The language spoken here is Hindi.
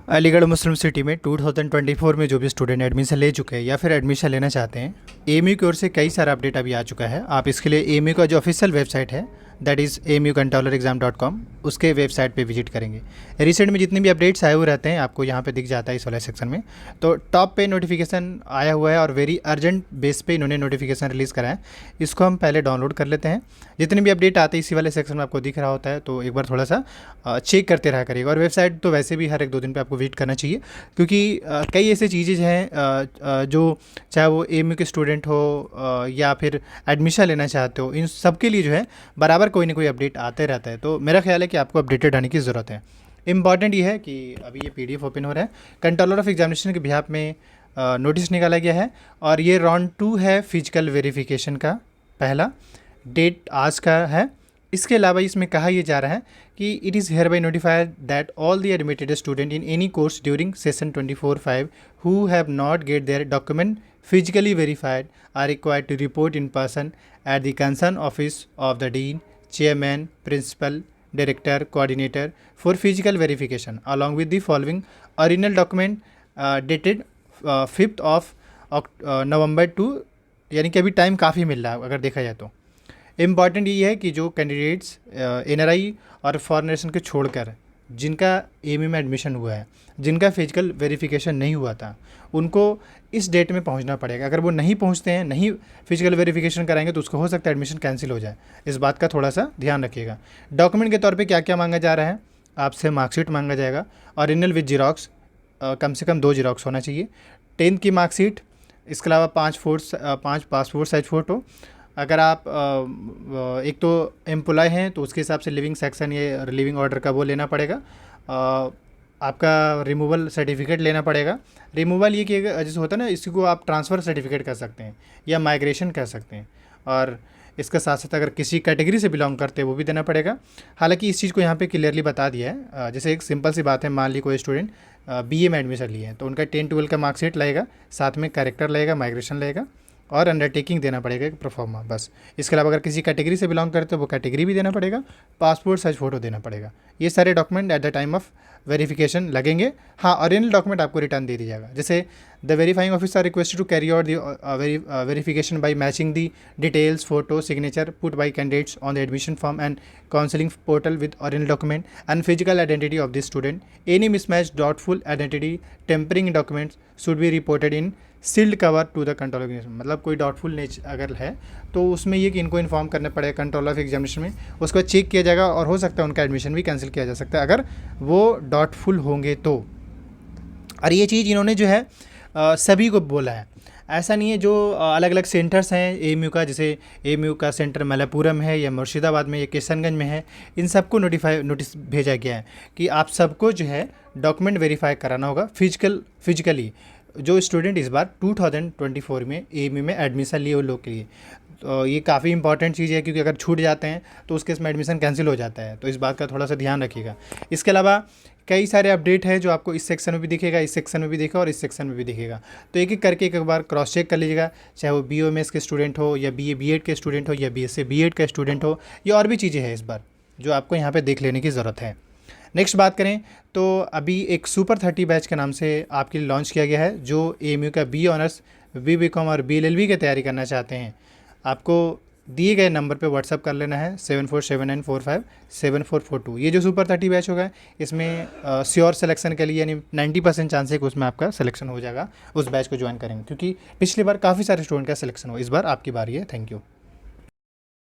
अलीगढ़ मुस्लिम सिटी में 2024 में जो भी स्टूडेंट एडमिशन ले चुके हैं या फिर एडमिशन लेना चाहते हैं, एएमयू की ओर से कई सारा अपडेट अभी आ चुका है। आप इसके लिए एएमयू का जो ऑफिशियल वेबसाइट है दैट इज़ amucontrollerexam.com उसके वेबसाइट पे विजिट करेंगे। रिसेंट में जितने भी अपडेट्स आए हुए रहते हैं आपको यहाँ पे दिख जाता है इस वाले सेक्शन में। तो टॉप पे नोटिफिकेशन आया हुआ है और वेरी अर्जेंट बेस पे इन्होंने नोटिफिकेशन रिलीज़ करा है। इसको हम पहले डाउनलोड कर लेते हैं। जितने भी अपडेट आते हैं इसी वाले सेक्शन में आपको दिख रहा होता है, तो एक बार थोड़ा सा चेक करते रहा करिएगा। और वेबसाइट तो वैसे भी हर एक दो दिन पे आपको विजिट करना चाहिए, क्योंकि कई ऐसी चीज़ें हैं जो चाहे वो एएमयू के स्टूडेंट हो या फिर एडमिशन लेना चाहते हो, इन सब के लिए जो है बराबर कोई ना कोई अपडेट आते रहता है। तो मेरा ख्याल है कि आपको अपडेटेड रहने की ज़रूरत है। इंपॉर्टेंट ये है कि अभी ये पीडीएफ ओपन हो रहा है। कंट्रोलर ऑफ एग्जामिनेशन के बिहाफ में नोटिस निकाला गया है और ये राउंड 2 है फिजिकल वेरिफिकेशन का। पहला डेट आज का है। इसके अलावा इसमें कहा यह जा रहा है कि it is hereby notified that all the admitted student in any course during session 24/5 who have not get their document physically verified are required to report in person at the concerned office of the dean, chairman, principal, director, coordinator for physical verification along with the following original document dated 5th of November two, यानी कि अभी टाइम काफ़ी मिल रहा है अगर देखा जाए तो। इम्पॉर्टेंट ये है कि जो कैंडिडेट्स एनआरआई और फॉरेन नेशन के छोड़कर जिनका एएमयू में एडमिशन हुआ है, जिनका फिजिकल वेरिफिकेशन नहीं हुआ था, उनको इस डेट में पहुंचना पड़ेगा। अगर वो नहीं पहुंचते हैं, नहीं फिजिकल वेरिफिकेशन कराएंगे, तो उसको हो सकता है एडमिशन कैंसिल हो जाए। इस बात का थोड़ा सा ध्यान रखिएगा। डॉक्यूमेंट के तौर पे क्या क्या मांगा जा रहा है, आपसे मार्कशीट मांगा जाएगा, ओरिजिनल विद जीरोक्स, कम से कम 2 जीरोक्स होना चाहिए, 10th की मार्कशीट, इसके अलावा 5 पासपोर्ट साइज फ़ोटो। अगर आप एक तो एम्प्लॉय हैं तो उसके हिसाब से लिविंग सेक्शन या लिविंग ऑर्डर का वो लेना पड़ेगा। आपका रिमूवल सर्टिफिकेट लेना पड़ेगा। रिमूवल ये कि जैसे होता है ना, इसी को आप ट्रांसफ़र सर्टिफिकेट कर सकते हैं या माइग्रेशन कर सकते हैं। और इसके साथ साथ अगर किसी कैटेगरी से बिलोंग करते हैं वो भी देना पड़ेगा। हालांकि इस चीज़ को यहाँ पे क्लियरली बता दिया है। जैसे एक सिंपल सी बात है, मान ली कोई स्टूडेंट बीए में एडमिशन लिए हैं तो उनका 10-12 का मार्कशीट लगेगा, साथ में कैरेक्टर लगेगा, माइग्रेशन लगेगा और अंडरटेकिंग देना पड़ेगा एक प्रोफार्मा, बस। इसके अलावा अगर किसी कैटेगरी से बिलोंग करते हो वो कैटेगरी भी देना पड़ेगा, पासपोर्ट साइज फ़ोटो देना पड़ेगा। ये सारे document at the time of verification लगेंगे। हाँ, ओरिजिनल डॉक्यूमेंट आपको रिटर्न दे दिया जाएगा। जैसे the verifying officer requested to carry out the verification by matching the details photo signature put by candidates on the admission form and counselling portal with original document and physical identity of the student. Any mismatch doubtful identity tampering documents should be reported in sealed cover to the control of examination. मतलब कोई डाउटफुल नेचर अगर है तो उसमें ये कि इनको इन्फॉर्म करना पड़ेगा कंट्रोल ऑफ एग्जामिनेशन में, उसके बाद चेक किया जाएगा और हो सकता है उनका एडमिशन भी कैंसिल किया जा सकता है अगर वो डाउटफुल होंगे तो। और ये चीज़ इन्होंने जो है सभी को बोला है, ऐसा नहीं है। जो अलग अलग सेंटर्स हैं एएमयू का, जैसे एएमयू का सेंटर मलयपुरम है या मुर्शिदाबाद में या किशनगंज में है, इन सबको नोटिस भेजा गया है कि आप सबको जो है डॉक्यूमेंट वेरीफाई कराना होगा फिजिकली। जो स्टूडेंट इस बार 2024 में एएमयू में एडमिशन लिए उन लोग के लिए, तो ये काफ़ी इंपॉर्टेंट चीज़ है, क्योंकि अगर छूट जाते हैं तो उस केस में एडमिशन कैंसिल हो जाता है। तो इस बात का थोड़ा सा ध्यान रखिएगा। इसके अलावा कई सारे अपडेट है जो आपको इस सेक्शन में भी दिखेगा, इस सेक्शन में भी दिखेगा और इस सेक्शन में भी दिखेगा। तो एक एक करके एक बार क्रॉस चेक कर लीजिएगा, चाहे वो बीओएमएस के स्टूडेंट हो या बीए बीएड के स्टूडेंट हो या बीएससी बीएड का स्टूडेंट हो, या और भी चीज़ें हैं इस बार जो आपको यहाँ पर देख लेने की ज़रूरत है। नेक्स्ट बात करें तो अभी एक सुपर 30 बैच के नाम से आपके लिए लॉन्च किया गया है, जो एएमयू का बी ऑनर्स, बीकॉम और बीएलएलबी की तैयारी करना चाहते हैं। आपको दिए गए नंबर पे व्हाट्सअप कर लेना है 7479457442। ये जो सुपर 30 बैच होगा इसमें श्योर सिलेक्शन के लिए, यानी 90% चांस है कि उसमें आपका सिलेक्शन हो जाएगा उस बैच को ज्वाइन करेंगे, क्योंकि पिछली बार काफ़ी सारे स्टूडेंट का सिलेक्शन हुआ, इस बार आपकी बारी है। Thank you.